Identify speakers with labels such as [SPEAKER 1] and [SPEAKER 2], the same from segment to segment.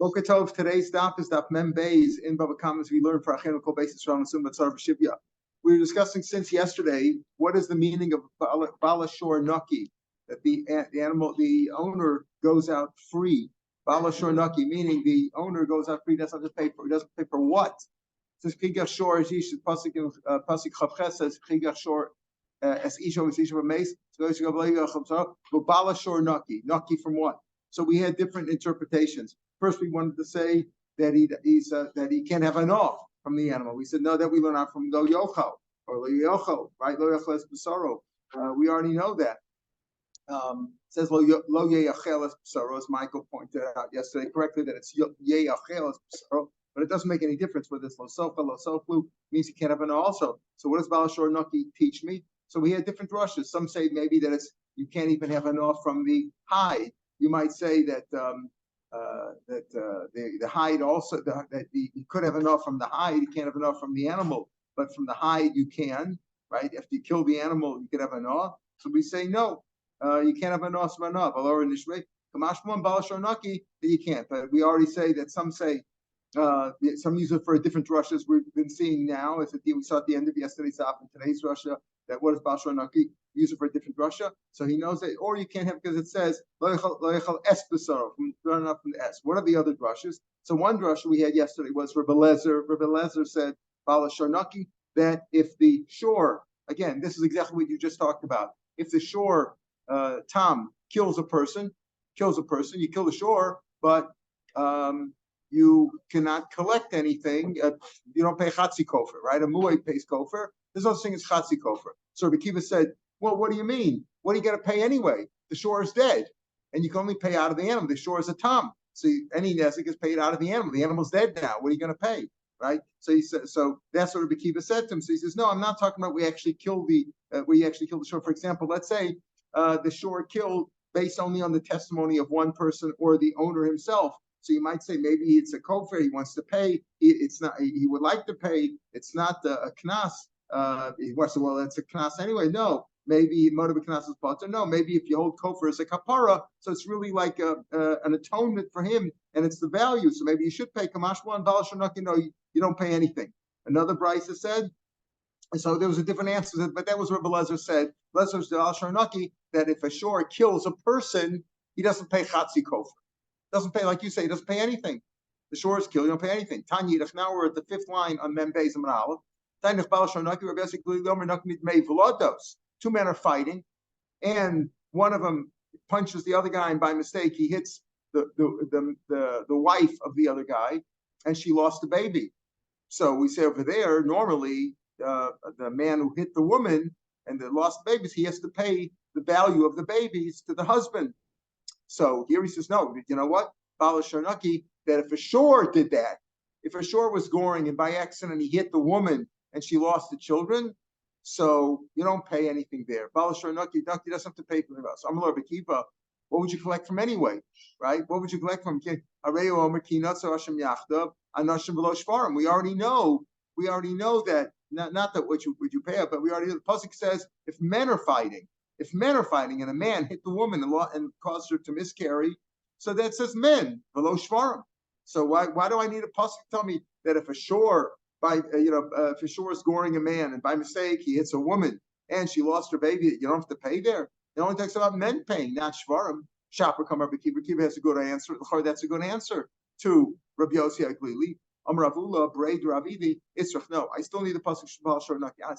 [SPEAKER 1] Boker Tov, today's Daf is Daf Mem Beis in Baba Comments. We learned for Achenu Kol Beis Yisrael Nasum Batzar V'Shivya. We were discussing since yesterday what is the meaning of Bala Shor Naki, that the animal, the owner goes out free. Bala Shor Naki, meaning the owner goes out free, doesn't have to pay for. He doesn't pay for what? It says Chigach Shor as Ish Pasik Chavches says Chigach Shor as Isha was Isha Mace. So Bala Shor Naki, Naki from what? So we had different interpretations. First, we wanted to say that he can't have an off from the animal. We said no, that we learn out from Lo Yochel or Lo Yochel, right? Lo Yochel es Besaro. We already know that. Says Lo Yeyachel es Besaro, as Michael pointed out yesterday correctly, that it's Yeyachel es Besaro, but it doesn't make any difference whether it's Lo Sofa, Lo Soflu means he can't have an also. So what does Bala Shor Naki teach me? So we had different drushes. Some say maybe that you can't even have an off from the hide. You might say that the hide also that you could have enough from the hide. You can't have enough from the animal, but from the hide you can, right? If you kill the animal, you could have enough. So we say no, you can't have enough. Kamashman Balashonaki, that you can't. But we already say that some say some use it for different rushes. We've been seeing now, as we saw at the end of yesterday's Daf and today's Russia, that what is Balashonaki? Use it for a different Russia, so he knows that, or you can't have because it says lo yechal es besaro from the S. What are the other drushes? So one drush we had yesterday was Rabbi Lezer. Rabbi Lezer said Bala Sharnaki that if the shore, again, this is exactly what you just talked about. If the shore Tom kills a person, you kill the shore, but you cannot collect anything. You don't pay chatzi kofer, right? A muay pays kofer. There's no such thing as chatzi kofer. So Rabbi Kiva said, well, what do you mean? What are you going to pay anyway? The shore is dead, and you can only pay out of the animal. The shore is a tom, so any nezik is paid out of the animal. The animal's dead now. What are you going to pay, right? So he said, so that's what Rabbi Kiva said to him. So he says, no, I'm not talking about we actually kill the shore. For example, let's say the shore killed based only on the testimony of one person or the owner himself. So you might say maybe it's a kofar. He wants to pay. It's not. He would like to pay. It's not a knas. He wants to. Well, it's a knas anyway. No. Maybe motive knas is potter. No, maybe if you hold kofar as a kapara, so it's really like an atonement for him, and it's the value. So maybe you should pay kamashwa and balashanaki. No, you don't pay anything. Another brisa said, and so there was a different answer, but that was what Rabbi Lezer said. Lezer's the balashanaki that if a shore kills a person, he doesn't pay chatzi kofar. Doesn't pay, like you say, he doesn't pay anything. The shore is killed, you don't pay anything. Tanya, now we're at the fifth line on Mem Beis and Aleph. Tanya balashanaki, we're basically lomer nakmid mei v'lados. Two men are fighting, and one of them punches the other guy, and by mistake he hits the wife of the other guy, and she lost the baby. So we say over there, normally the man who hit the woman and the lost babies, he has to pay the value of the babies to the husband. So here he says, no, you know what? Bala Sharnaki, that if a shore did that, if a shore was goring and by accident he hit the woman and she lost the children, so you don't pay anything there. Bala Sharnaki doesn't have to pay for the house. I'm Lord Bekiva. What would you collect from anyway? Right? What would you collect from? We already know. We already know that not that what you pay out, but we already know. The pasuk says if men are fighting and a man hit the woman and caused her to miscarry, so that says men below shvarim. So why do I need a pasuk to tell me that if a shore if a shore is goring a man and by mistake he hits a woman and she lost her baby, you don't have to pay there? It only talks about men paying, not shvarim. Shapir come Rabbi Kiva has a good answer. That's a good answer to Rabbi Yossi Aglili. Amravula, Braid, Ravidi, Israch. No, I still need the pasuk Shabal Shornaki. I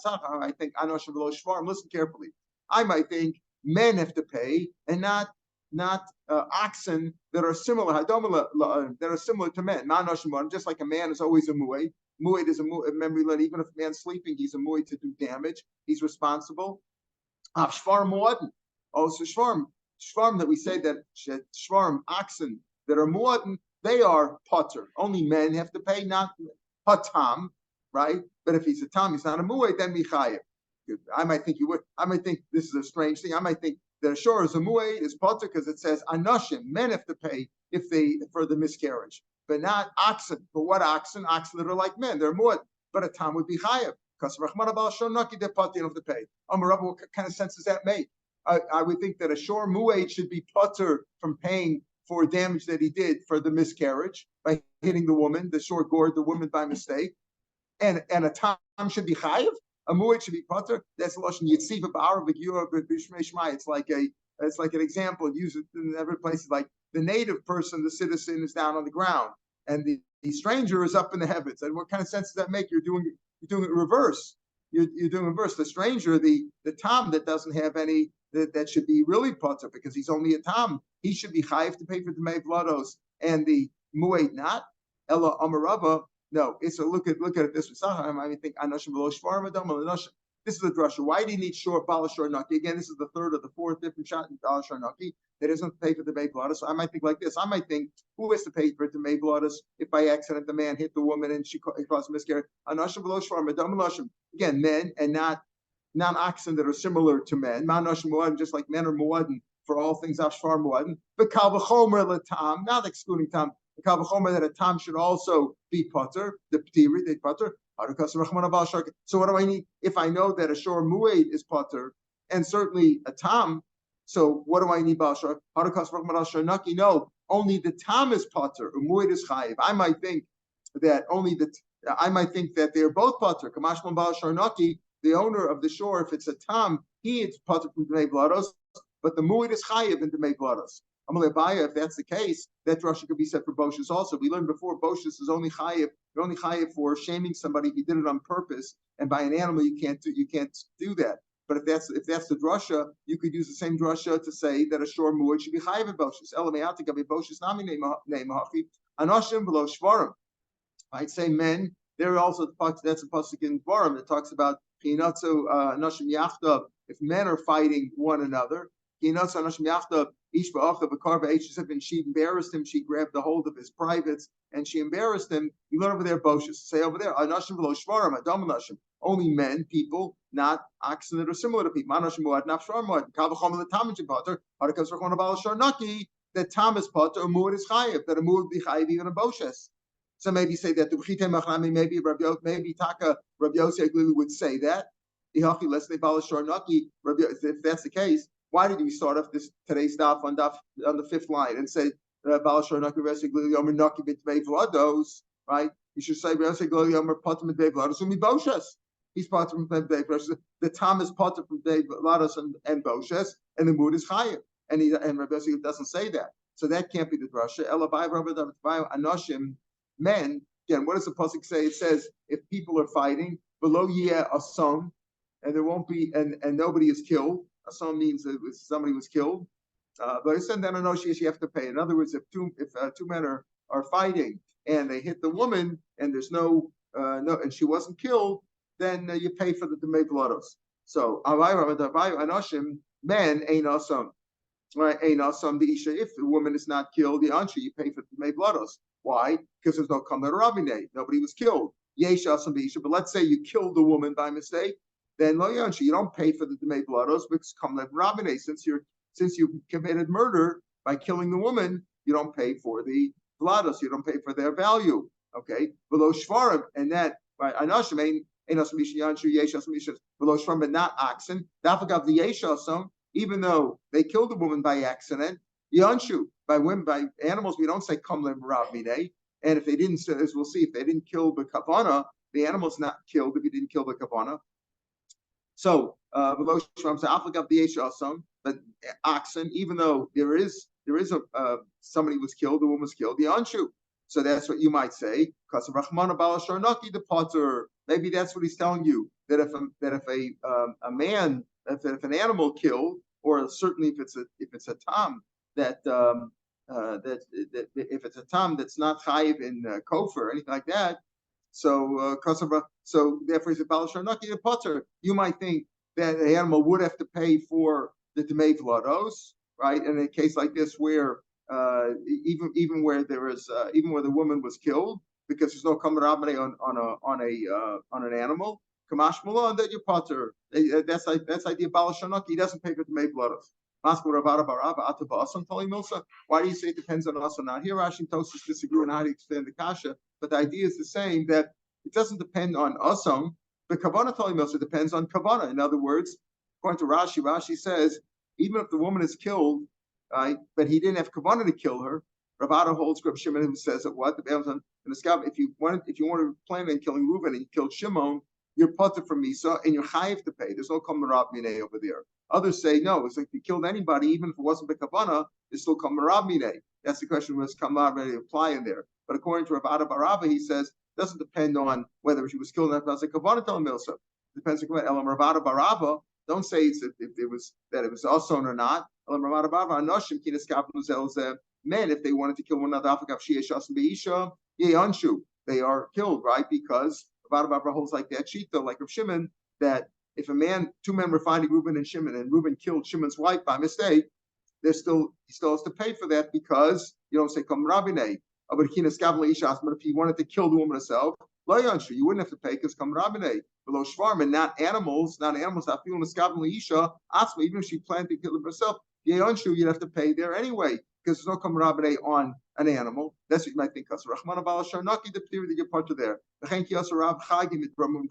[SPEAKER 1] think Anosh below shvarim. Listen carefully. I might think men have to pay and not oxen that are similar, that are similar to men. Just like a man is always a mu'ed. Mu'ed is a memory lead. Even if a man's sleeping, he's a mu'ed to do damage. He's responsible. Shvarm mu'adin. Also shvarm that we say that shvarm oxen that are mu'adin, they are potter. Only men have to pay, not hatam, right? But if he's a tam, he's not a mu'ed, then michayev. I might think you would. I might think this is a strange thing. I might think that a shore is a mu'ed is potter because it says anoshim, men have to pay for the miscarriage, but not oxen. But what oxen? Oxen that are like men, they're mu'ed. But a tam would be chayev because Rachman Abal Shonaki de potter don't have to pay. What kind of sense does that make? I would think that a shore mu'ed should be potter from paying for damage that he did for the miscarriage by hitting the woman, the short gored the woman by mistake, and a tam should be chayiv, a mu'ed should be potter. That's lashon yitziva ba'arav b'gyura b'shmei shmai. It's like an example used in every place. Like the native person, the citizen, is down on the ground, and the stranger is up in the heavens. And what kind of sense does that make? You're doing it reverse. You're doing reverse. The stranger, the tam that doesn't have any, that should be really potter because he's only a tam. He should be chayiv to pay for the mei vlados, and the mu'ed not. Ella amarava. No, it's a look at it this way. I think anoshim below shvarim adam anoshim. This is the drasha. Why do you need shor balashor naki? Again, this is the third or the fourth different shot in balashor naki that doesn't pay for the mei vlados. So I might think like this. I might think, who has to pay for the mei vlados if by accident the man hit the woman and she caused a miscarriage? Anoshim below shvarim adam anoshim. Again, men and not non-oxen that are similar to men. Manoshim muadin, just like men are muadin for all things afshvar muadin. But kal v'chomer latam, not excluding tam. The kal v'chomer that a tam should also be potter, the ptiri, they potter. So what do I need? If I know that a shor mu'ed is potter, and certainly a tam, so what do I need? No, only the tam is potter, mu'ed is chayiv. I might think that they're both potter. Kamashman bal sharnaki, the owner of the shore, if it's a tam, he is potter from the blados, but the mu'ed is chayiv in the blados. If that's the case, that drasha could be said for Boshus also. We learned before Boshus is only chayiv. You're only chayiv for shaming somebody if you did it on purpose, and by an animal you can't do that. But if that's the drasha, you could use the same drasha to say that a shor mu'ed should be chayiv in Boshus. Elameyatik gabi Boshus nami name hachi anoshim below shvarim. I'd say men. There also that's a pasuk in Dvarim that talks about chinatzu anoshim yachdav. If men are fighting one another. And she embarrassed him. She grabbed the hold of his privates and she embarrassed him. You learn over there, Boshus. Say over there, only men, people, not oxen that are similar to people. That tam is potter, or mu'ed is chayiv. That a mu'ed be chayiv even a Boshus. So maybe say that maybe Taka Rabbi Yossi would say that. If that's the case. Why did we start off today's daf on the fifth line and say right? You should say he's part from the tam is part from Lados and Boshes, and the mood is higher. And Rabbi Yossi doesn't say that. So that can't be the drasha. Anoshim, men, again, what does the pasuk say? It says if people are fighting, below yeh asom, and there won't be and nobody is killed. Asam means that somebody was killed, but it said that you have to pay. In other words, if two men are fighting and they hit the woman and there's no and she wasn't killed, then you pay for the demei blados. So anoshim men ain't asam, right? Ain't asam the isha. If the woman is not killed, the ansha you pay for the demei blados. Why? Because there's no kamar rabine. Nobody was killed. Yesh asam the isha. But let's say you killed the woman by mistake. Then lo yansha, you don't pay for the demei blados because kamlev rabine. Since you committed murder by killing the woman, you don't pay for the blados. You don't pay for their value. Okay, below shvarim, and that by anoshim ain't asam misha yanshu yesh asam misha below shvarim, but not oxen. Dafagav the yesh asam, even though they killed the woman by accident, yanshu by animals. We don't say kamlev rabine. And if they didn't, as we'll see, if they didn't kill the kavana, the animal's not killed if you didn't kill the kavana. So below shvarim say aflagav the yesh asam, but oxen, even though there is a somebody was killed, the woman was killed, the anshu. So that's what you might say. Because of Rahmana Balashar Naki the potter. Maybe that's what he's telling you. That if an animal killed, or certainly if it's a tam that if it's a tam that's not chayiv in kofar or anything like that. So therefore he's a Balashar Naki the potter. You might think that the animal would have to pay for the demei vlados, right? And in a case like this where even where there is even where the woman was killed because there's no kamar rabbanei on an animal, kamash malon that your potter. That's idea balashanaki. He doesn't pay for the demei vlados. Why do you say it depends on us or not? Here Rashi and Tosfos disagree on how to extend the kasha, but the idea is the same, that it doesn't depend on asam. The kavanah tali milsa depends on kavanah. In other words, according to Rashi says even if the woman is killed right? But he didn't have kavanah to kill her. Rav Ada holds Rav Shimon, who says that what if you wanted to plan on killing Reuven and you killed Shimon, you're potter from Misa and you're chayiv to pay. There's no kamarab minay over there. Others say no. It's like if you killed anybody, even if it wasn't bekavana, there's still kamarab minay. That's the question: was kamarab minay apply in there? But according to Rav Ada Baraba, he says it doesn't depend on whether she was killed or not. That's a kavanah telling milsa. Depends on Elam Rav Ada Baraba. Don't say if it was that it was ason or not. Elam Rav Ada Baraba anoshim kinas kapnu men, if they wanted to kill one another, they are killed, right? Because Rav Ada Baraba holds like that shita, like Rav Shimon, that if two men were finding Reuben and Shimon, and Reuben killed Shimon's wife by mistake, he still has to pay for that because you don't say come rabine. But if he wanted to kill the woman herself, you wouldn't have to pay because come rabine. Below shvarm, and not animals. Even if she planned to kill herself, you'd have to pay there anyway, because there's no kamarabane on an animal. That's what you might think. Rahman Abal Sharnaki, the theory that you're part of there. The Chenki also Rav Chagim, came from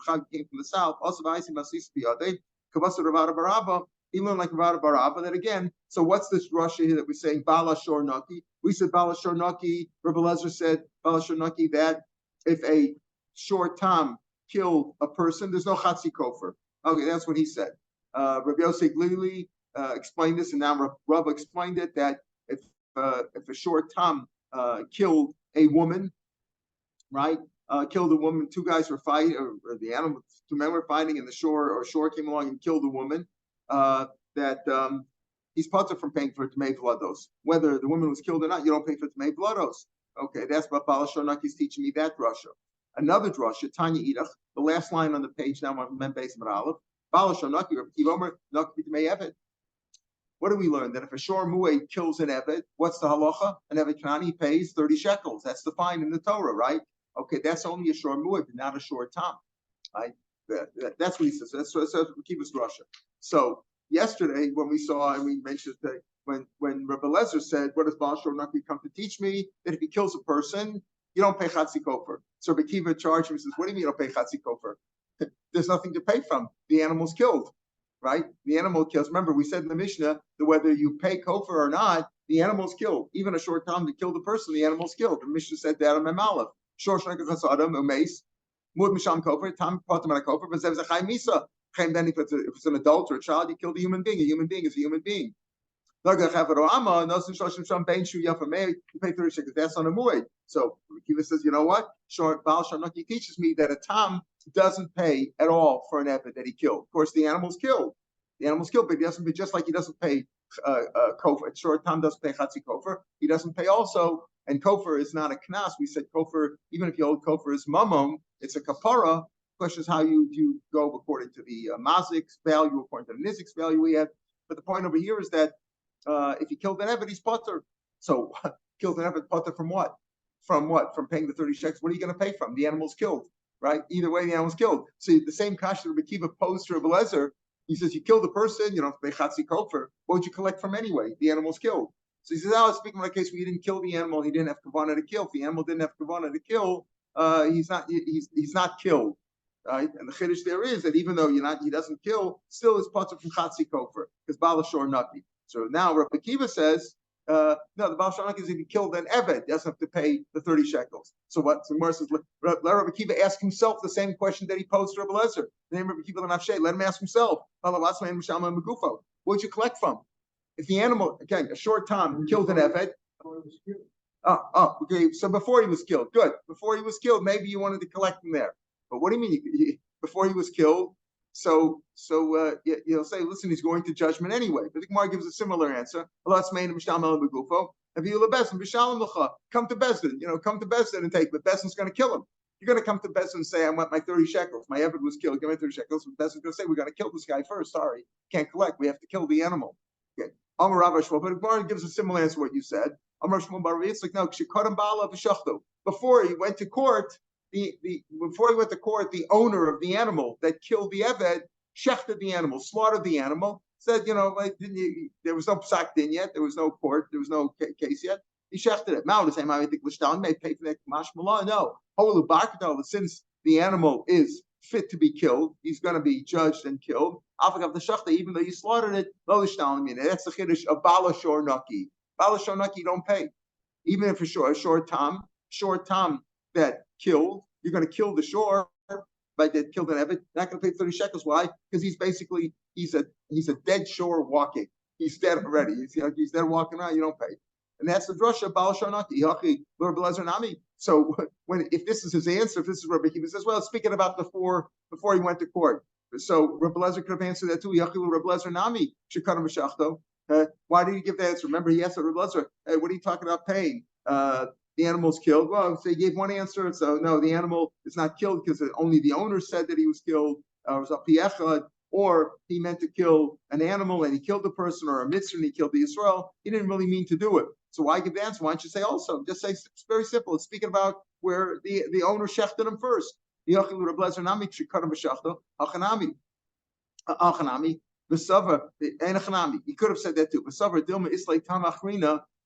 [SPEAKER 1] the south. Also, Vaisi Masis Biyade, Kavasa Ravada Baraba. He learned like Ravada Baraba. That again. So what's this Russia here that we're saying Bala Shornaki? We said Bala Shornaki. Rabbi Lezer said Bala Shornaki that if a short time killed a person, there's no Chatzi Kofer. Okay, that's what he said. Rabbi Yosef Glili explained this, and now Rav explained it that if a short time killed a woman, right? Killed a woman. Two guys were fighting, or the animal. Two men were fighting, and shore came along and killed a woman. He's potter from paying for Tmei Vlados. Whether the woman was killed or not, you don't pay for Tmei Vlados. Okay, that's what Bala Shonaki is teaching me that drasha. Another drasha, Tanya Idach, the last line on the page now on Mem Beis Aleph. Bala Shonaki, what do we learn? That if a shor mu'ed kills an eved, what's the halacha? An eved kanani pays 30 shekels. That's the fine in the Torah, right? Okay, that's only a shor mu'ed, but not a shor tam. Right? That's what he says. That's Kibbutz Russia. So yesterday, when we saw and we mentioned that when Rabbi Lezer said, "What does Baal Shor Naki come to teach me? That if he kills a person, you don't pay Chatzi Kofer." So Rabbi Kiva charged him and says, "What do you mean you don't pay Chatzi Kofer? There's nothing to pay from. The animal's killed." Right? The animal kills. Remember, we said in the Mishnah that whether you pay kofar or not, the animal's killed. Even a short time to kill the person, the animal's killed. The Mishnah said that on Memalef. Short adam umeis mud misham kofar tam patam on kofar, but there's a chay misa. Then if it's an adult or a child, you kill the human being. A human being is a human being. You pay 30 shekels. That's on a mu'ed. So Kiva says, you know what? Baal Sharnaki teaches me that a tam doesn't pay at all for an eved that he killed. Of course, the animal's killed. The animal's killed, but he doesn't pay, just like he doesn't pay kofar. Short tam doesn't pay chatzi kofar. He doesn't pay also, and kofar is not a knas. We said kofar, even if you hold kofar is mamon, it's a kapara. The question is how you go according to the mazik's value, according to the nizik's value we have. But the point over here is that if he killed an eved, he's potter. So killed an eved, potter from what? From what? From paying the 30 shekels. What are you going to pay from? The animal's killed. Right? Either way, the animal's killed. So the same kasha Rabbi Kiva posed to Rabbi Lezer. He says, you killed the person, you don't have to pay chatzi kofer. What would you collect from anyway? The animal's killed. So he says, speaking of a case where he didn't kill the animal, he didn't have kavanah to kill. If the animal didn't have kavanah to kill, he's not killed. Right? And the chiddush there is that even though he doesn't kill, still is potter from chatzi kofer, because balashor naki. So now Rabbi Kiva says, no, the Baal Shalom is if he killed an eved, doesn't have to pay the 30 shekels. So what? So Morris says, let Rabbi Kiva ask himself the same question that he posed to Rabbi Lezer. The name of Rabbi Kiva L'nafshay, let him ask himself. What would you collect from? If the animal, again, a short time, killed an eved. Okay. So before he was killed, good. Before he was killed, maybe you wanted to collect from there. But what do you mean? Before he was killed? So you'll say, listen, he's going to judgment anyway. But the Gemara gives a similar answer. Come to Bezdin, come to Bezdin and take, but Bezdin's going to kill him. You're going to come to Bezdin and say, I want my 30 shekels. My Eved was killed. Give me 30 shekels. And Bezdin's going to say, we're going to kill this guy first. Sorry, can't collect. We have to kill the animal. Okay. But the Gemara gives a similar answer to what you said. It's like, no, before he went to court, the owner of the animal that killed the Eved shechted the animal, slaughtered the animal, said, there was no psak din yet, there was no court, there was no case yet. He shechted it. Now the same I think Lishtan may pay for that kamash malah. No. Since the animal is fit to be killed. He's going to be judged and killed. Even though you slaughtered it, that's the chiddush of bala shor naki. Bala shor naki don't pay, even if it's a short tam that killed. You're going to kill the shore, but that killed an eved. Not going to pay 30 shekels. Why? Because he's a dead shore walking. He's dead already. He's dead walking around. You don't pay. And that's the drasha bal sharnaki. So if this is his answer, if this is Rabbi Akiva says, well, speaking about before he went to court. So Rabbi Lezer could have answered that too. Rabbi Lezer nami shekaram b'shachto. Why did he give that answer? Remember, he asked Rabbi Lezer, hey, what are you talking about paying? The animal's killed. Well, so he gave one answer. So no, the animal is not killed because only the owner said that he was killed. It was a piechad. Or he meant to kill an animal and he killed the person, or a mitzvah and he killed the Yisrael. He didn't really mean to do it. So why give the answer? Why don't you say also? Just say it's very simple. It's speaking about where the owner shechted him first. He could have said that too.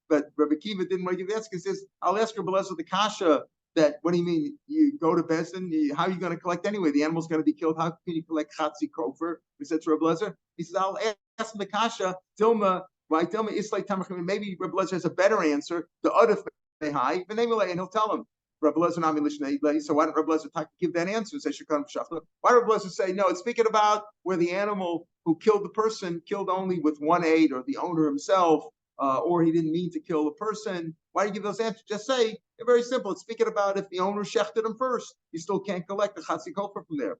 [SPEAKER 1] But Rabbi Akiva didn't want to give the answer because he says, I'll ask Rabbi Lezer the kasha. That what do you mean? You go to Bezdin, how are you going to collect anyway? The animal's going to be killed. How can you collect chatzi kofer? We said to Rabbi Lezer. He says, I'll ask him the kasha. Dilma, why Dilma Islay Tamachim? Maybe Rabbi Lezer has a better answer. The Udif Mehai, and he'll tell him. Rabbi Lezer Nami Lishnei. So why don't Rabbi Lezer give that answer? Say Shekhan B'Shachla. Why don't Rabbi Lezer say no? It's speaking about where the animal who killed the person killed only with one aid, or the owner himself, or he didn't mean to kill the person. Why do you give those answers? Just say, they're very simple. It's speaking about if the owner shechted him first, you still can't collect the chatzi kofer from there.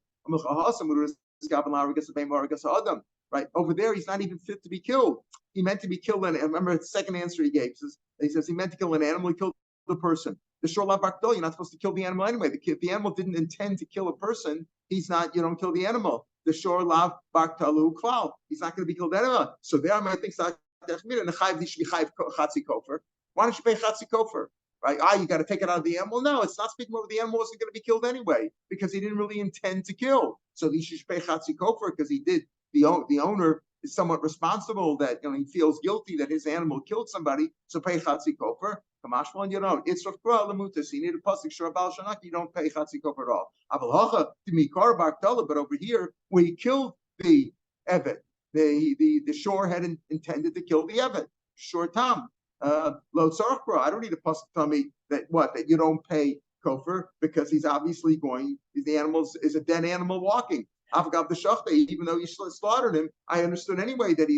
[SPEAKER 1] Right? Over there, he's not even fit to be killed. He meant to be killed. And remember the second answer he gave. He says he meant to kill an animal, he killed the person. The shor lav bakdol, you're not supposed to kill the animal anyway. If the animal didn't intend to kill a person, you don't kill the animal. The shor lav bakdalu klal, he's not going to be killed anyway. So there I might think why don't you pay chatzi kofer? Right? You got to take it out of the animal. No, it's not speaking about the animal wasn't going to be killed anyway because he didn't really intend to kill. So he should pay chatzi kofer because he did. The owner is somewhat responsible that he feels guilty that his animal killed somebody. So pay chatzi kofer. Kamashwan, you don't. It's rafkra lemutas. You need a pasuk shor bal shanak. You don't pay chatzi kofer at all. Aval to mikar baktala, but over here where he killed the evet, the shore had intended to kill the evet. Short tam. Lo tzarchra. I don't need a pasuk to tell me that you don't pay kofer because he's obviously the animal is a dead animal walking. Avgav the shachta, even though you slaughtered him, I understood anyway that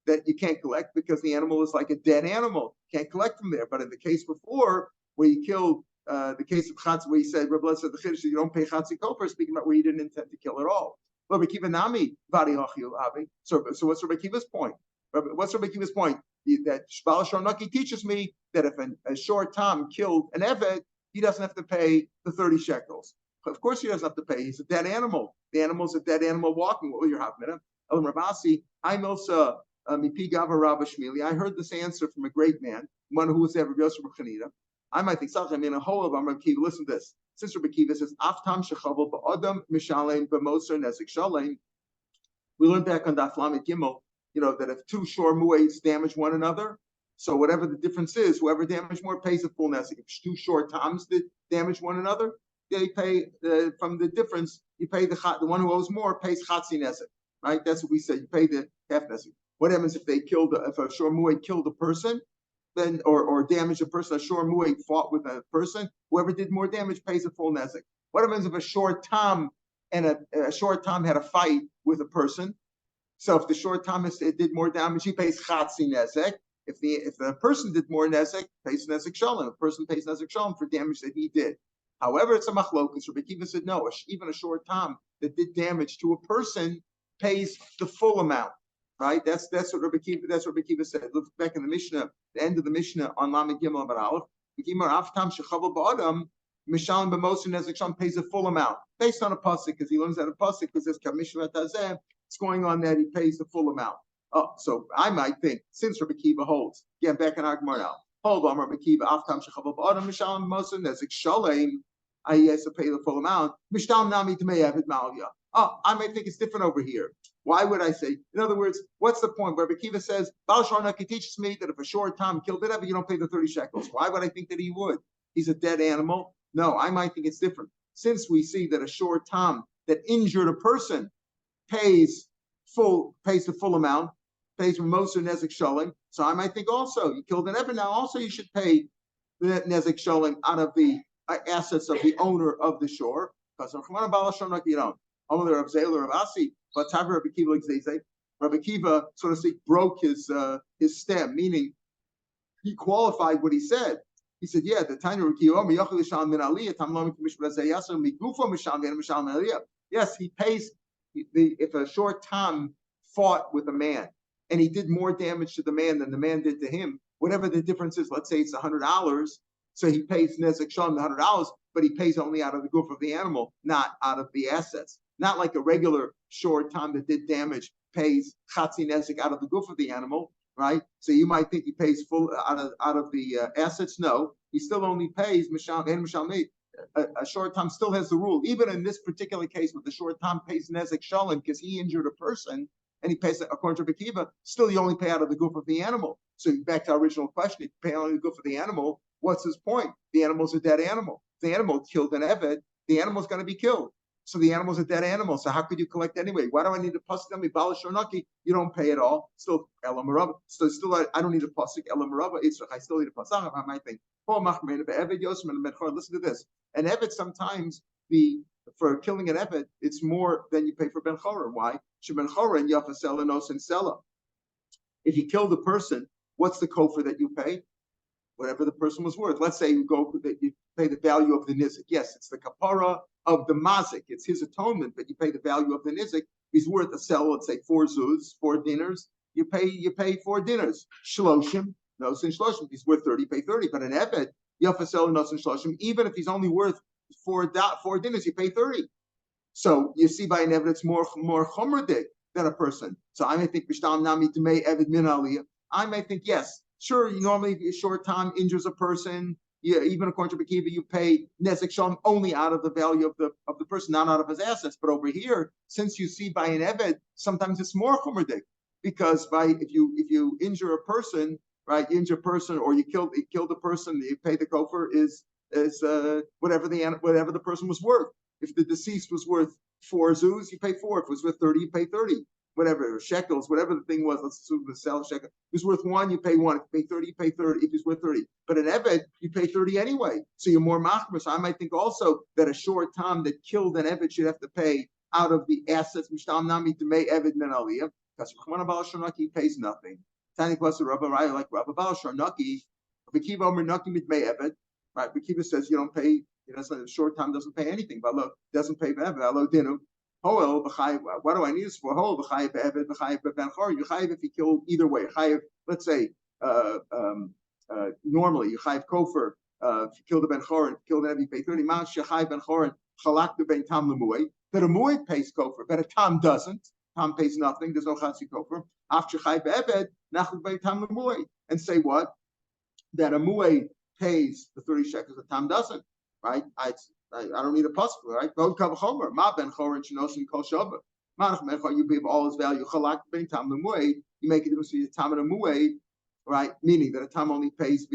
[SPEAKER 1] that you can't collect because the animal is like a dead animal. Can't collect from there. But in the case before where you killed the case of chatzi, where he said Rabbi Lezer said the chiddush you don't pay chatzi kofer, speaking about where you didn't intend to kill at all. Rabbi Akiva nami vari hachil avi. So what's Rabbi Akiva's point? What's Rabbi Akiva's point? That Shbal Shornaki teaches me that if a short tam killed an eved, he doesn't have to pay the 30 shekels. Of course he doesn't have to pay. He's a dead animal. The animal's a dead animal walking. What will your havmina? Elam Rabasi, I'm also mipi gava Rabba Shmili. I heard this answer from a great man, one who was there, Rabbi Yosef Chanina. I might think something. A whole of Rabbi Akiva. Listen to this. Since Rabbi Akiva says, "Aftam shechavel ba'adam mishalem b'moser nesik shalem." We learned back on Daf Lamed Gimel, that if two shor mu'ads damage one another, so whatever the difference is, whoever damaged more pays the full nesik. If two short toms did damage one another, they pay from the difference. You pay the one who owes more pays chatzi nesik. Right? That's what we say. You pay the half nesik. What happens if if a shor mu'ad killed a person? Then or damage a person, a shor mu'ad fought with a person, whoever did more damage pays a full nezek. What happens if a short tom and a short tom had a fight with a person? So if the short tom did more damage, he pays chatzi nezek. If the person did more nezek, pays nezek shalom. The person pays nezek shalom for damage that he did. However, it's a machlokus. Rabbi Akiva said no. Even a short tom that did damage to a person pays the full amount. Right? That's what Rabbi Akiva said. Look back in the Mishnah, the end of the Mishnah on Lamed Gimel Amar Aleph. Aftam shechavel ba'adam mishalim b'moser nezek shalom pays the full amount based on a pasuk because he learns that a pasuk because it's kamishvat hazeh. It's going on that he pays the full amount. Oh, so I might think since Rabbi Akiva holds again back in our Gemara now. Hold on, Rabbi Akiva. Aftam shechavel ba'adam mishalim b'moser nezek shalom. He has to pay the full amount. Mishtal nami t'mei avid malya. Oh, I might think it's different over here. Why would I say? In other words, what's the point? Where Akiva says, Baal Sharnaki teaches me that if a short tom killed it, you don't pay the 30 shekels. Why would I think that he would? He's a dead animal. No, I might think it's different. Since we see that a short tom that injured a person pays the full amount, pays Mimosa Nezek Shalom. So I might think also, you killed an Eved, now also you should pay the Nezek Shalom out of the assets of the owner of the shore. Because you don't. Only Rav Zayla, Rav Asi, but Taver Rabbi Kiva, Rabbi Kiva, so to speak, broke his stem, meaning he qualified what he said. He said, yeah, the Tanya Yomi yes, he pays if a short time fought with a man and he did more damage to the man than the man did to him, whatever the difference is, let's say it's $100, so he pays Nezek Shalom the $100, but he pays only out of the goof of the animal, not out of the assets. Not like a regular short time that did damage pays Chatzi Nezek out of the goof of the animal, right? So you might think he pays full out of the assets. No, he still only pays Mishal and Mishal. A short time still has the rule. Even in this particular case, with the short time pays Nezek Shalom because he injured a person and he pays according to Bekiva, still you only pay out of the goof of the animal. So back to our original question, if you pay only the goof of the animal, what's his point? The animal's a dead animal. If the animal killed an Eved, the animal's going to be killed. So the animal's a dead animal. So how could you collect anyway? Why do I need a pasuk? Me balish or naki? You don't pay at all. Still elam marava. So still I don't need a pasuk elam marava. I still need a pasuk. I might think. Listen to this. An Eved sometimes for killing an Eved, it's more than you pay for Ben Chora. Why? Ben Chora and Yafasela nos and Sela. If you kill the person, what's the kofar that you pay? Whatever the person was worth. Let's say you pay the value of the nizik. Yes, it's the kapara of the mazik. It's his atonement, but you pay the value of the nizik. He's worth a sell, let's say 4 zuz, 4 dinners. You pay 4 dinners. Shloshim, no sin shloshim. He's worth 30, pay 30. But an Eved, yafasel no sin shloshim, even if he's only worth 4 dinners, you pay 30. So you see by an Eved, it's more chumradik than a person. So I may think b'shtam nami t'mei Eved min aliyah. I may think, yes, sure, you normally a short time injures a person. Yeah, even according to Bekiva, you pay Nezek Shalom only out of the value of the person, not out of his assets. But over here, since you see by an Eved, sometimes it's more chumradik, because if you injure a person, right, you injure a person or you killed a person, you pay the kofar is whatever the person was worth. If the deceased was worth 4 zuz, you pay 4. If it was worth 30, you pay 30. Whatever, shekels, whatever the thing was, let's assume the sell shekel. If it's worth 1, you pay 1. If you pay 30, you pay 30. If it's worth 30. But an Eved, you pay 30 anyway. So you're more machmer. So I might think also that a short time that killed an Eved should have to pay out of the assets. Mishtam nami to may Eved men aliyah. Because Chumana Bal Sharnaki pays nothing. Tani Klasa Rabba Raya like Rabba Bal Sharnaki. Bekiva Omer Naki mit may Eved. Right? Bekiva says you don't pay. A short time doesn't pay anything. But look, doesn't pay Eved. Alo dinu. What do I need this for? If he killed either way. Let's say normally you chayiv kofar if you killed a ben chorin, killed an Eved, you pay 30 mans. Chayiv ben chorin chalak the ben tam lemuay. That a muay pays kofar, but a tam doesn't. Tam pays nothing. There's no chatzi kofar. After chayiv Eved, nachlik ben tam lemuay, and say what? That a muay pays the 30 shekels, a tam doesn't. Right? I don't need a pasuk, right? Go cover chomer. Ma ben chorin shenosin kol shava. You give all his value. Chalak ben tam lemuay. You make a difference between a tam and a muay, right? Meaning that a tam only pays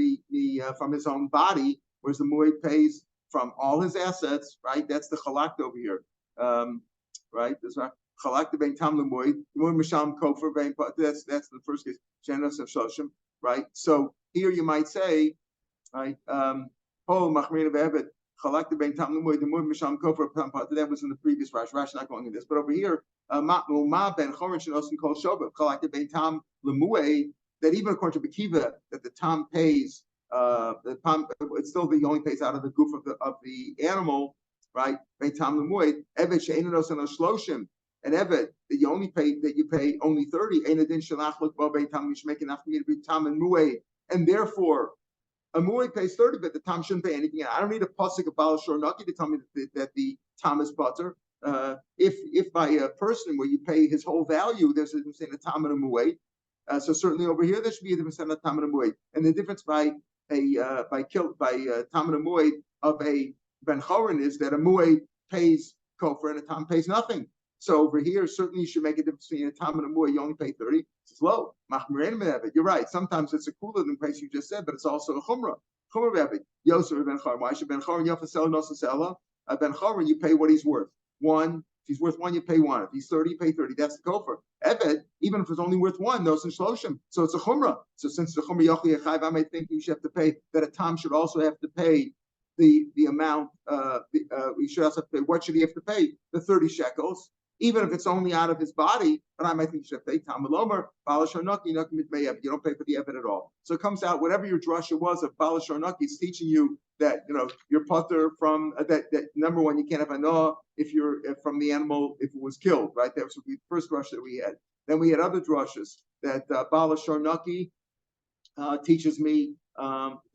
[SPEAKER 1] from his own body, whereas the muay pays from all his assets, right? That's the chalak over here, right? That's right. Chalak ben tam lemuay. Muay misham kofer ben. That's the first case. Shenos of shoshim, right? So here you might say, right? Machmir of Eved. That was in the previous Rash. Rash not going in this, but over here, that even according to Bekiva, that the tam pays, it's still he only pays out of the goof of the animal, right? And Eved that you pay only 30, and therefore. A muay pays 30, but the tam shouldn't pay anything. I don't need a pasuk of Baal Shornaki to tell me that the tam is butter. If by a person where you pay his whole value, there's a difference in a tam and a muay. So certainly over here there should be a difference in a tam and a muay. And the difference by tam and a muay of a ben chorin is that a muay pays kofar and a tam pays nothing. So over here, certainly you should make a difference between a tam and a muay. You only pay 30. It's low. You're right. Sometimes it's a cooler than the price you just said, but it's also a chumrah. Yosef ben chorin. Why should ben chorin yafasel nosasela? Ben chorin, you pay what he's worth. 1 he's worth one, you pay one. If he's 30, you pay 30. That's the gopher. Eved, even if it's only worth one, no sin shloshim. So it's a chumrah. So since the chumrah yochli yachayv, I might think you should have to pay that a tam should also have to pay the amount. We should also have to pay. What should he have to pay? The 30 shekels. Even if it's only out of his body, but I might think you should pay Tamalomer, Balashonaki, you don't pay for the Evid at all. So it comes out, whatever your drasha was of Balashonaki, it's teaching you that, you're putter from, that number one, you can't have a no if you're from the animal, if it was killed, right? That was the first drasha that we had. Then we had other drashas that Balashonaki teaches me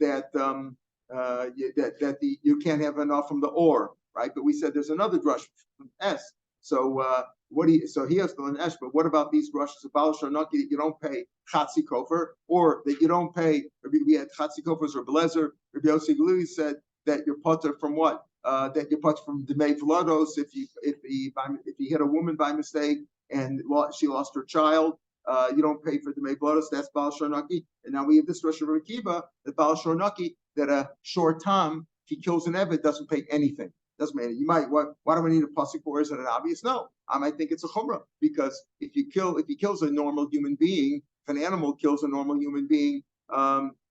[SPEAKER 1] that you can't have enough from the or, right? But we said there's another drasha from S. So so he has to learn esh, but what about these brushes of Baal Sharnaki that you don't pay Chatzi Kofer, or that you don't pay? We had Chatzi Kofers or Belezer. Rabbi Yossi Galili said that you're putter from what? That you're putter from Demei Vlados if he hit a woman by mistake and she lost her child. You don't pay for Demei Vlados. That's Baal Sharnaki. And now we have this Rosh of Akiva that Baal Sharnaki that a short time if he kills an Eved doesn't pay anything. Doesn't matter. You might. Why do we need a pasuk for? Is it an obvious? No. I might think it's a chumrah because if he kills a normal human being, if an animal kills a normal human being,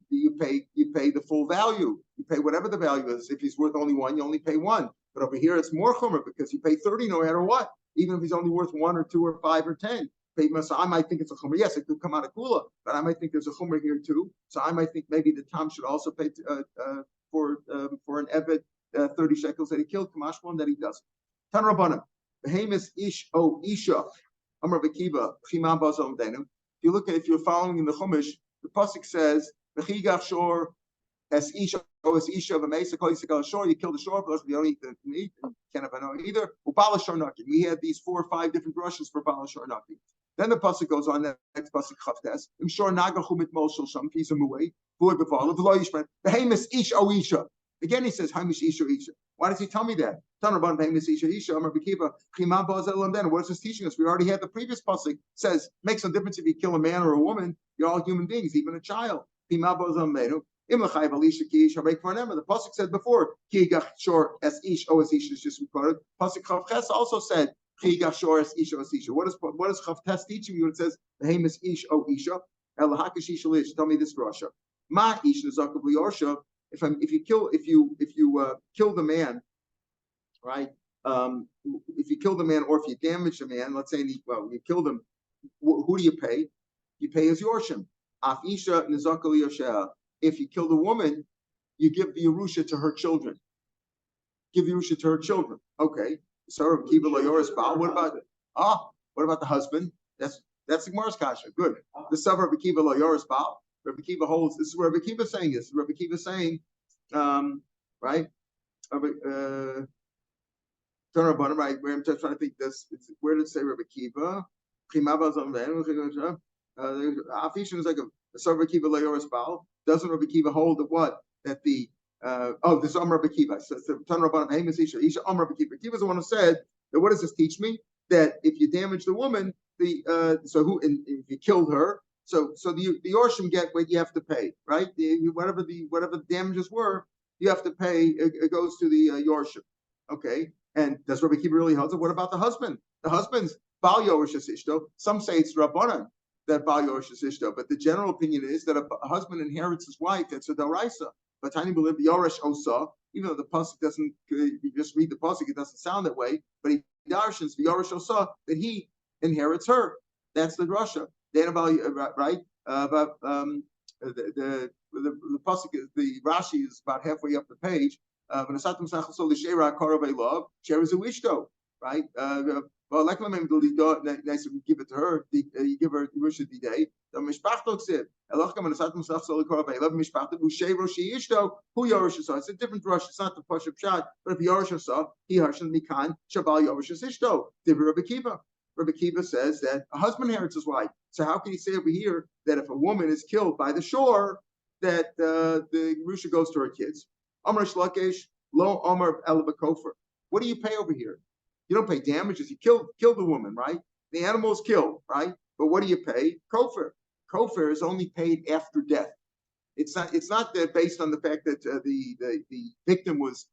[SPEAKER 1] you pay the full value. You pay whatever the value is. If he's worth only one, you only pay one. But over here, it's more chumrah because you pay 30 no matter what, even if he's only worth 1 or 2 or 5 or 10. So I might think it's a chumrah. Yes, it could come out of kula, but I might think there's a chumrah here too. So I might think maybe the tam should also pay for an eved. 30 shekels that he killed, Kamashwan that he doesn't. Tan Rabbanim, Behemis Ish O Isha, Amar Bekiva, Chima Bazom Denu. If you're following in the Chumash, the pasuk says, Bechigach Shor, as Isha, O as Isha, V'Meisa Kol Yisrael Shor, you kill the shore, but you don't eat the meat, and can't have no either. Ubala Shor Naki. We had these 4 or 5 different brushes for Bala Shor Naki. Then the pasuk goes on, the next pasuk Chavtes, Im Shor Naga Chumit Moshel Sham, Pisa Muwei, Vuy Beval, V'Lo Yishman, Behemis Ish O Isha. Again, he says, Hamish Isha Isha. Why does he tell me that? What is this teaching us? We already had the previous pasuk says, makes no difference if you kill a man or a woman, you're all human beings, even a child. The pasuk said before, as ish o as ish is just recorded. Pasuk Chavches also said, what does Chavches teaching you? It says, Hamish Ish O Isha. Tell me this Rasha. Ma Isha Zakav Liosha. If you kill the man, right? If you kill the man, or if you damage the man, let's say you killed him, who do you pay? You pay his yorshim. Afisha nizakali yoshea. If you kill the woman, you give the Yerusha to her children. Give the Yerusha to her children. Okay. So what about the husband? That's the Gemara's kasha. Good. The suburb of Kiva lo yoris baal. Rabbi Kiva holds. This is where Rabbi Kiva is saying this. Rabbi Kiva is saying, right? Turn bottom right. Where I'm just trying to think this. Where did it say Rabbi Kiva? Afishin is like a Rabbi Kiva layoris baal. Doesn't Rabbi Kiva hold that what? That the this is Rabbi Kiva. So turn bottom. Hey, Miss Isha. Isha Rabbi Kiva. Kiva is the one who said that. What does this teach me? That if you damage the woman, if you killed her. So the Yorshim get what you have to pay, right? Whatever the damages were, you have to pay. It goes to the Yorshim, okay? And does Rabbi Kiva really hold it? What about the husband? The husband's Bal Yorshis Ishto. Some say it's Rabbanan that Bal Yorshis Ishto, but the general opinion is that a husband inherits his wife. That's a Daraisa. But Tiny believe the Yoresh Osa, even though the pasuk doesn't. You just read the pasuk, it doesn't sound that way. But he darshans the Yoresh Osa that he inherits her. That's the drasha. Right? The pasuk is the Rashi is about halfway up the page. Right? Well, like nice if you give it to her, you give her Yerusha Didei. The Mishpachto said, it's a different Rosh. It's not the Pashup Shad, but if Yoresh saw, he harshan mikan Shabal Yoresh Ishto. Rabbi Kiva. Rabbi Kiva says that a husband inherits his wife. So how can he say over here that if a woman is killed by the shore, that the Yerusha goes to her kids? Amar Shlakesh, lo Amar Elabakofer. What do you pay over here? You don't pay damages. You kill the woman, right? The animal is killed, right? But what do you pay? Kofer. Kofer is only paid after death. It's not that based on the fact that the victim was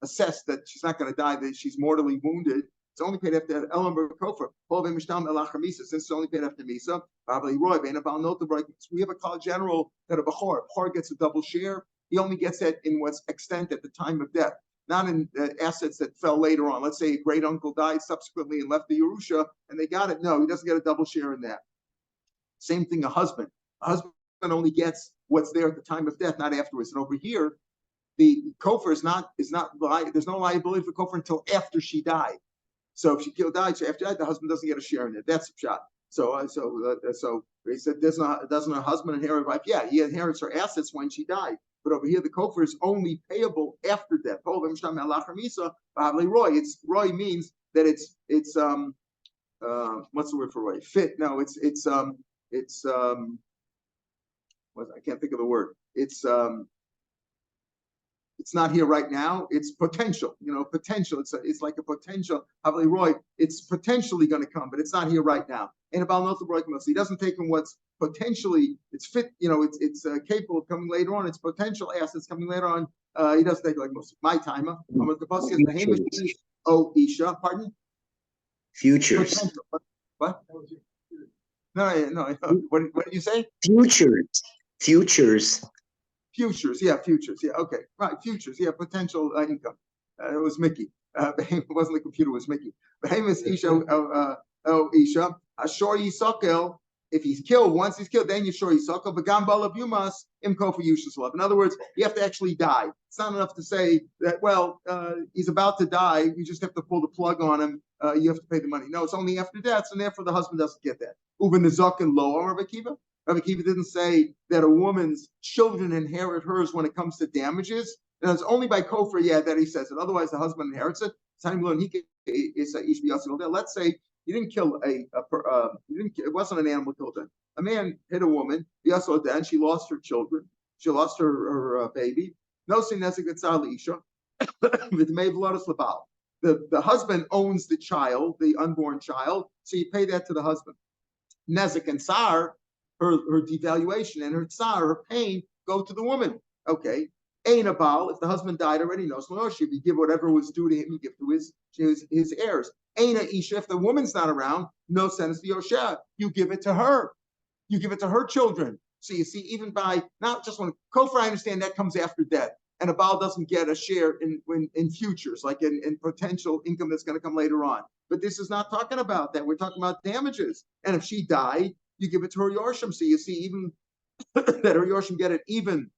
[SPEAKER 1] assessed that she's not going to die, that she's mortally wounded. It's only paid after Elam Kofer. Since it's only paid after Misa, we have a call general that a Bachor gets a double share. He only gets that in what's extent at the time of death, not in assets that fell later on. Let's say a great uncle died subsequently and left the Yerusha, and they got it. No, he doesn't get a double share in that. Same thing, a husband. A husband only gets what's there at the time of death, not afterwards. And over here, the Kofer is not there's no liability for Kofer until after she died. So if she died, so after that, the husband doesn't get a share in it. That's the shot. So he said, doesn't her husband inherit wife? Yeah, he inherits her assets when she died. But over here, the Kofer is only payable after death. Roy means that it's what's the word for Roy? Fit? No, I can't think of the word. It's not here right now. It's potential, potential. It's like a potential. Roy, it's potentially going to come, but it's not here right now. And about Nothing he doesn't take in what's potentially, it's fit, it's capable of coming later on. It's potential assets coming later on. He doesn't take like most of my time. Isha, pardon?
[SPEAKER 2] Futures.
[SPEAKER 1] Potential. What? No. What did you say?
[SPEAKER 2] Futures.
[SPEAKER 1] Futures, yeah, okay, right, futures, yeah, potential income. It was Mickey. It wasn't the computer, it was Mickey. Behemoth Isha, Isha, Ashor Yisakel. If he's killed, once he's killed, then Yishor Yisakel. Begam Balav Yumas, Imko for Yushas love. In other words, you have to actually die. It's not enough to say that, he's about to die, you just have to pull the plug on him, you have to pay the money. No, it's only after death, and therefore the husband doesn't get that. Uben Nizak and Lo, Rabbi Kiva. Rabbi Kiva didn't say that a woman's children inherit hers when it comes to damages. And it's only by Kofer, that he says it. Otherwise, the husband inherits it. Let's say you didn't kill it wasn't an animal killed. A man hit a woman. And she lost her children. She lost her baby. No sin nezek isha. The husband owns the child, the unborn child. So you pay that to the husband. Nezek and Sar. Her devaluation and her tsar, her pain, go to the woman. Okay. Ain a Baal, if the husband died already, no should be give whatever was due to him, you give to his heirs. Ain a Isha, if the woman's not around, no sense to Yosheh. You give it to her. You give it to her children. So you see, even by not just when Kofer, I understand that comes after death. And a Baal doesn't get a share in futures, like in potential income that's going to come later on. But this is not talking about that. We're talking about damages. And if she died, you give it to her Yorshim. So you see, even that her Yorshim get it even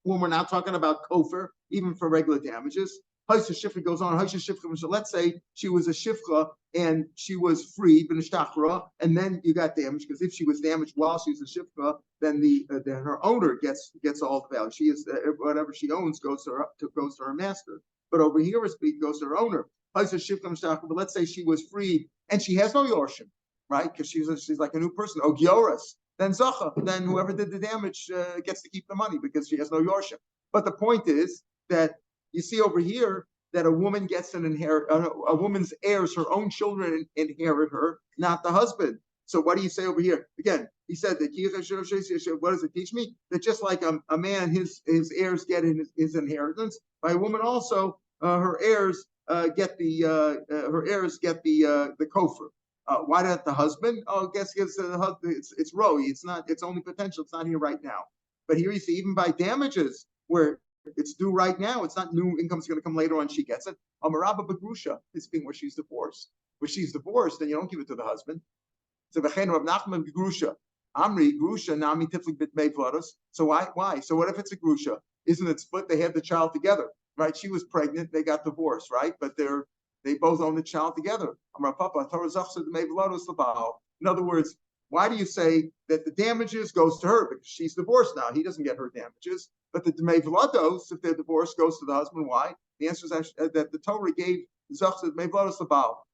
[SPEAKER 1] when we're not talking about Kofer, even for regular damages. Haisha Shifra goes on. So let's say she was a Shifra and she was freed, and then you got damaged, because if she was damaged while she was a Shifra, then then her owner gets all the value. She is whatever she owns goes to her master. But over here, it goes to her owner. Haisha Shifra, but let's say she was freed and she has no Yorshim. Right, because she's like a new person. Ogioris, then Zacha, then whoever did the damage gets to keep the money because she has no Yorship. But the point is that you see over here that a woman gets an inherit. A woman's heirs, her own children inherit her, not the husband. So what do you say over here? Again, he said that what does it teach me? That just like a man, his heirs get his inheritance. By a woman also, her heirs get the kofer. Why not the husband? Oh, guess the husband. It's Roy. It's not. It's only potential. It's not here right now. But here you see, even by damages, where it's due right now, it's not new income's going to come later on. She gets it. Amaraba Bagrusha is being where she's divorced. Where she's divorced, then you don't give it to the husband. So v'chein Rav Nachman Grusha. Amri Grusha Nami Tiflik Bit Meivlados. So why? So what if it's a Grusha? Isn't it split? They had the child together, right? She was pregnant. They got divorced, right? But they both own the child together. In other words, why do you say that the damages goes to her? Because she's divorced now. He doesn't get her damages. But the Dmei Vlados, if they're divorced, goes to the husband. Why? The answer is that the Torah gave Zachs Dmei Vlados the Baal.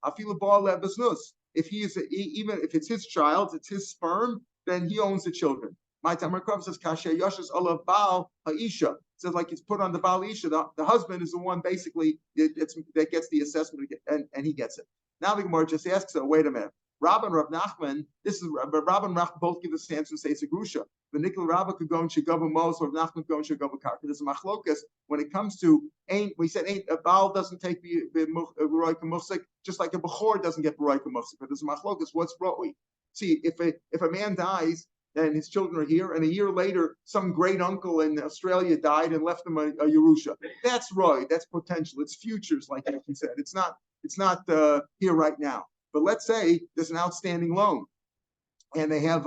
[SPEAKER 1] If even if it's his child, it's his sperm, then he owns the children. My Tamar Krav says Kasher Yashas Olav Baal Haisha. Says like it's put on the Baal Isha. The husband is the one basically that gets the assessment and he gets it. Now the Gemara just asks, so wait a minute. Rav and Rav Nachman, Rav and Nachman both give us answer and say it's a grusha. The Nikol Rabbah could go and shegava mos, or Rav Nachman go and shegava karka. There's a machlokas when it comes to we said a Baal doesn't take the Baroika Musik, just like a Bechor doesn't get Baroika Musik. But there's a machlokas. What's Roi? See, if a man dies and his children are here, and a year later some great uncle in Australia died and left him a Yerusha, that's Roi. That's potential. It's futures, like you said. It's not here right now. But let's say there's an outstanding loan, and they have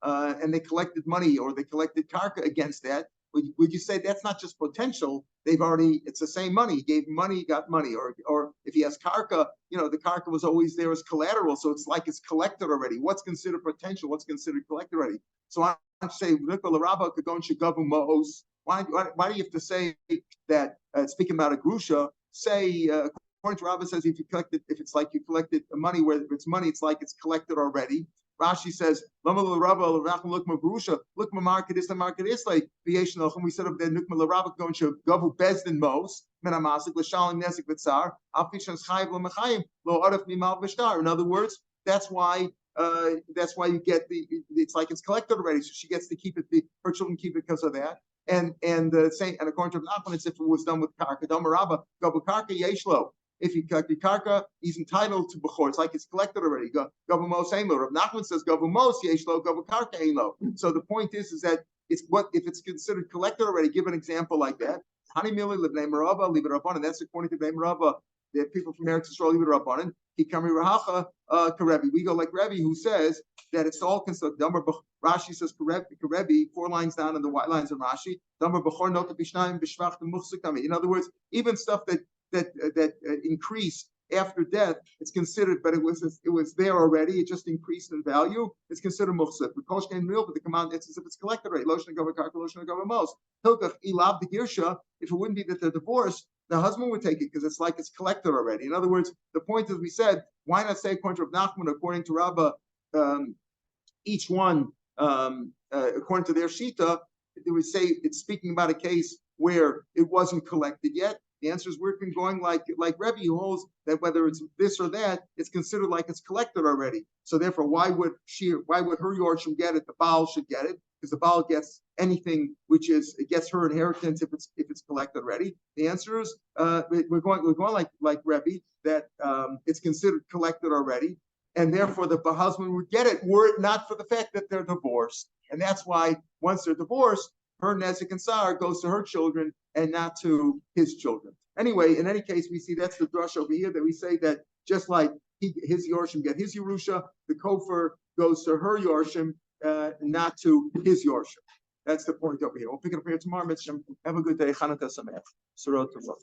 [SPEAKER 1] and they collected money or they collected karka against that. Would you say that's not just potential? It's the same money. He gave money, got money. Or if he has karka, the karka was always there as collateral, so it's like it's collected already. What's considered potential? What's considered collected already? So I say Nikol Rabbah could go and shagavu ma'os. Why do you have to say that? Speaking about a grusha, say. According to Rabbah says if it's like you collected money where it's money, it's like it's collected already. Rashi says, look, market is the market is like and we said of the Nukma Rabbah going to Gavu Bezdin Mos, Menamasik, Lashalim Nesik Vitzar, Alfishans Chayv Lamachayim, Lo Araf Mimal Vishtar. In other words, that's why you get it's like it's collected already, so she gets to keep it, her children keep it because of that. And according to Nachman, it's if it was done with karka. Dama Rabba, Gavu Karka Yeshlo. If he collected karka, he's entitled to bechor. It's like it's collected already. Gavu mos einlo. Rav Nachman says gavu mos yeshlo, gavu karka einlo. So the point is that it's what if it's considered collected already. Give an example like that. Hani mili libnei merava leave it rabbanan. That's according to Bnei Merava. The people from Eretz Yisrael leave it rabbanan. Hikami rahacha karebi. We go like Rebbe who says that it's all considered. Rashi says karebi 4 lines down in the white lines of Rashi. Damar bechor nota bishnayim b'shvach the. In other words, even stuff that increase after death, it's considered, but it was there already. It just increased in value. It's considered muhsef. The koshkein real, but the command it's as if it's collected already. Loshna gava karka, loshna gava mos. Hilkach ilav the girsha. If it wouldn't be that they're divorced, the husband would take it because it's like it's collected already. In other words, the point is, we said, why not say according to Rav Nachman, according to Rabbah, each one according to their shita, they would say it's speaking about a case where it wasn't collected yet. The answer is we're going like Rebbe who holds that whether it's this or that, it's considered like it's collected already. So therefore, why would her Yorshim get it? The Baal should get it because the Baal gets anything it gets her inheritance if it's collected already. The answer is we're going like Rebbe that it's considered collected already, and therefore the husband would get it were it not for the fact that they're divorced, and that's why once they're divorced, her Nezik and Sar goes to her children and not to his children. Anyway, in any case, we see that's the drush over here that we say that just like his Yorshim get his Yerusha, the Kofar goes to her Yorshim, not to his Yorshim. That's the point over here. We'll pick it up here tomorrow. Have a good day. Chanukah Sameach. Surah Tov.